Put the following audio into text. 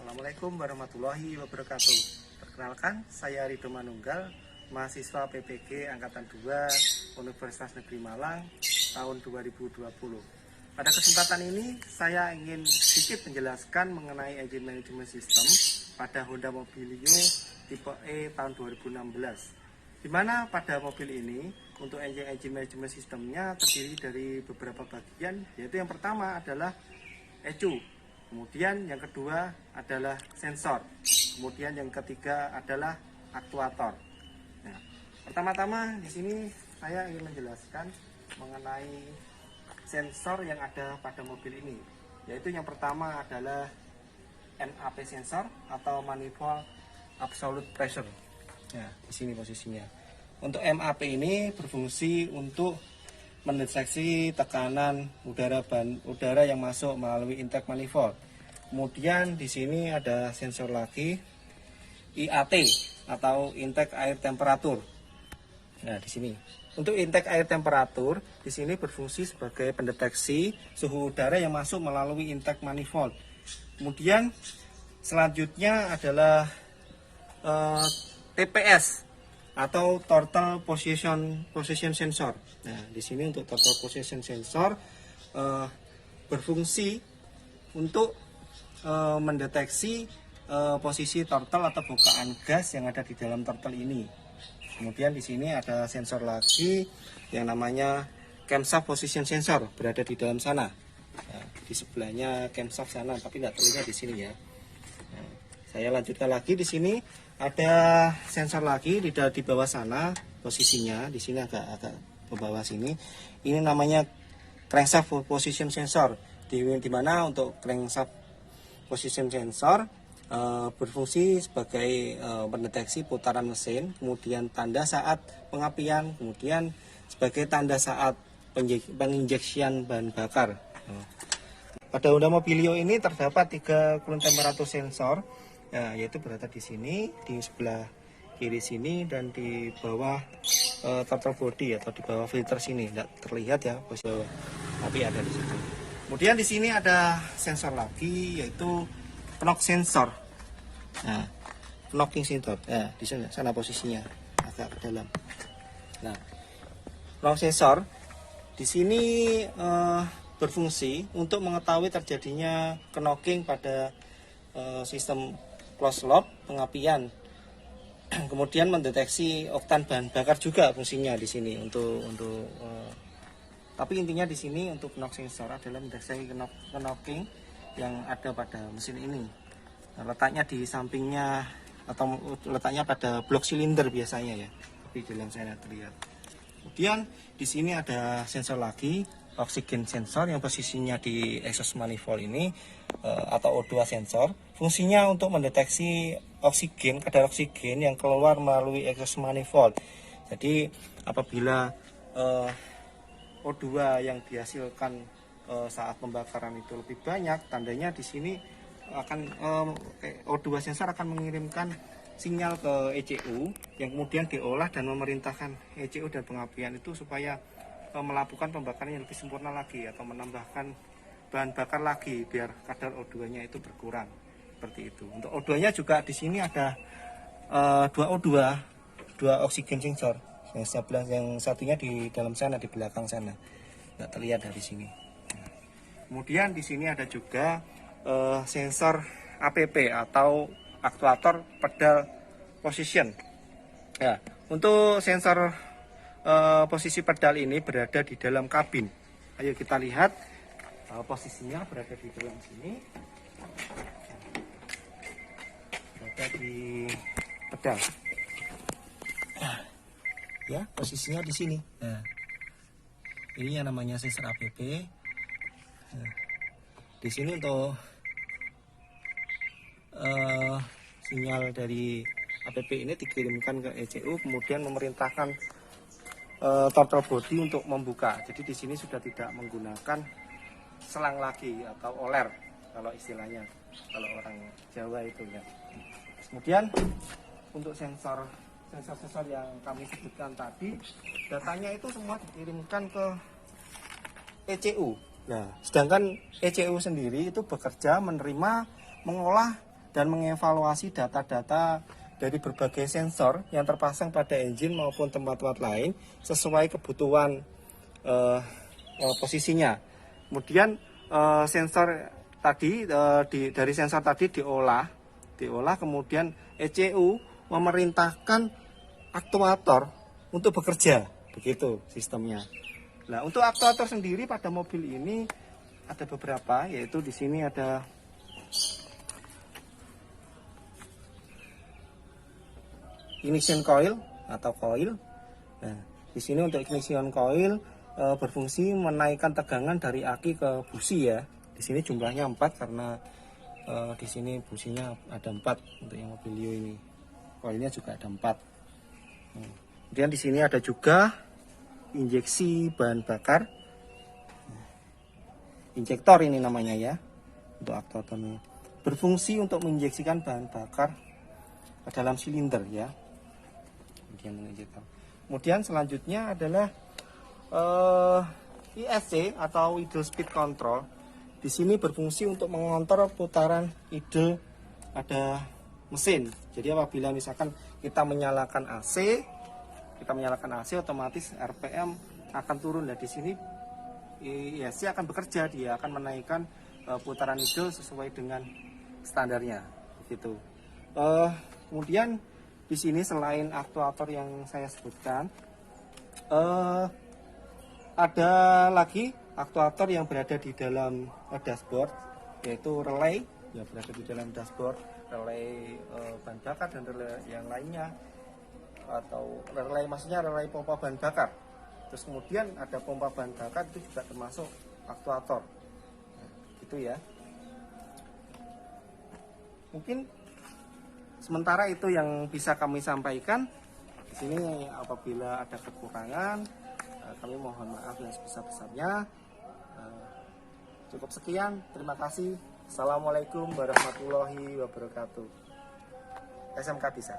Assalamualaikum warahmatullahi wabarakatuh. Perkenalkan, saya Ridho Manunggal, mahasiswa PPG Angkatan 2 Universitas Negeri Malang tahun 2020. Pada kesempatan ini, saya ingin sedikit menjelaskan mengenai engine management system pada Honda Mobilio tipe E tahun 2016. Di mana pada mobil ini, untuk engine management systemnya terdiri dari beberapa bagian, yaitu yang pertama adalah ECU. Kemudian yang kedua adalah sensor. Kemudian yang ketiga adalah aktuator. Nah, pertama-tama di sini saya ingin menjelaskan mengenai sensor yang ada pada mobil ini. Yaitu yang pertama adalah MAP sensor atau manifold absolute pressure. Nah, di sini posisinya. Untuk MAP ini berfungsi untuk mendeteksi tekanan udara yang masuk melalui intake manifold. Kemudian di sini ada sensor lagi IAT atau intake air temperatur. Nah, di sini untuk intake air temperatur di sini berfungsi sebagai pendeteksi suhu udara yang masuk melalui intake manifold. Kemudian selanjutnya adalah TPS atau total position sensor. Nah, di sini untuk total position sensor berfungsi untuk mendeteksi posisi turtle atau bukaan gas yang ada di dalam turtle ini. Kemudian di sini ada sensor lagi yang namanya camshaft position sensor berada di dalam sana. Nah, di sebelahnya camshaft sana, tapi nggak terlihat di sini ya. Nah, saya lanjutkan lagi di sini ada sensor lagi di bawah sana posisinya. Di sini agak ke bawah sini. Ini namanya crankshaft position sensor. Di mana untuk crankshaft position sensor berfungsi sebagai pendeteksi putaran mesin, kemudian tanda saat pengapian, kemudian sebagai tanda saat penginjeksian bahan bakar. Pada Honda Mobilio ini terdapat 3 coolant temperature sensor. Nah, yaitu berada di sini, di sebelah kiri sini, dan di bawah throttle body atau di bawah filter sini. Tidak terlihat ya posisi bawah, tapi ada di situ. Kemudian di sini ada sensor lagi, yaitu knock sensor. Nah, knocking sensor. Nah, di sana posisinya agak ke dalam. Nah, knock sensor di sini berfungsi untuk mengetahui terjadinya knocking pada sistem close loop pengapian. Kemudian mendeteksi oktan bahan bakar juga fungsinya di sini tapi intinya di sini untuk knock sensor adalah mendeteksi knocking yang ada pada mesin ini. Nah, letaknya di sampingnya atau letaknya pada blok silinder biasanya ya, tapi di dalam saya terlihat. Kemudian di sini ada sensor lagi, oksigen sensor yang posisinya di exhaust manifold ini atau O2 sensor. Fungsinya untuk mendeteksi kadar oksigen yang keluar melalui exhaust manifold. Jadi apabila O2 yang dihasilkan saat pembakaran itu lebih banyak, tandanya di sini akan O2 sensor akan mengirimkan sinyal ke ECU yang kemudian diolah dan memerintahkan ECU dan pengapian itu supaya melakukan pembakaran yang lebih sempurna lagi atau menambahkan bahan bakar lagi biar kadar O2-nya itu berkurang. Seperti itu. Untuk O2-nya juga di sini ada 2 O2, 2 oksigen sensor. Yang satunya di dalam sana, di belakang sana. Nggak terlihat dari sini. Kemudian di sini ada juga sensor APP atau aktuator pedal position. Ya, untuk sensor posisi pedal ini berada di dalam kabin. Ayo kita lihat posisinya berada di dalam sini. Berada di pedal. Ya, posisinya di sini. Nah, ini yang namanya sensor APP. Nah, di sini untuk sinyal dari APP ini dikirimkan ke ECU, kemudian memerintahkan throttle body untuk membuka. Jadi di sini sudah tidak menggunakan selang lagi atau oler kalau istilahnya, kalau orang Jawa itu ya. Kemudian untuk sensor yang kami sebutkan tadi, datanya itu semua dikirimkan ke ECU. Nah, sedangkan ECU sendiri itu bekerja menerima, mengolah dan mengevaluasi data-data dari berbagai sensor yang terpasang pada engine maupun tempat-tempat lain sesuai kebutuhan posisinya. Kemudian sensor tadi dari sensor tadi diolah kemudian ECU memerintahkan aktuator untuk bekerja, begitu sistemnya. Nah, untuk aktuator sendiri pada mobil ini ada beberapa, yaitu di sini ada ignition coil atau coil. Nah, di sini untuk ignition coil berfungsi menaikkan tegangan dari aki ke busi ya. Di sini jumlahnya 4 karena di sini businya ada 4 untuk yang Mobilio ini. Coilnya juga ada 4. Kemudian di sini ada juga injeksi bahan bakar. Injektor ini namanya ya. Untuk aktuatornya. Berfungsi untuk menginjeksikan bahan bakar ke dalam silinder ya. Kemudian selanjutnya adalah ISC atau idle speed control. Di sini berfungsi untuk mengontrol putaran idle pada mesin. Jadi apabila misalkan kita menyalakan AC, otomatis RPM akan turun. Nah, di sini ISC akan bekerja, dia akan menaikkan putaran idle sesuai dengan standarnya. Begitu. Kemudian di sini selain aktuator yang saya sebutkan, ada lagi aktuator yang berada di dalam dashboard, yaitu relay yang berada di dalam dashboard, relay bahan bakar dan relay yang lainnya, atau relay maksudnya relay pompa bahan bakar. Terus kemudian ada pompa bahan bakar, itu juga termasuk aktuator. Nah, gitu ya. Mungkin sementara itu yang bisa kami sampaikan. Di sini apabila ada kekurangan, kami mohon maaf yang sebesar-besarnya. Cukup sekian, terima kasih. Assalamualaikum warahmatullahi wabarakatuh. SMK Bisa.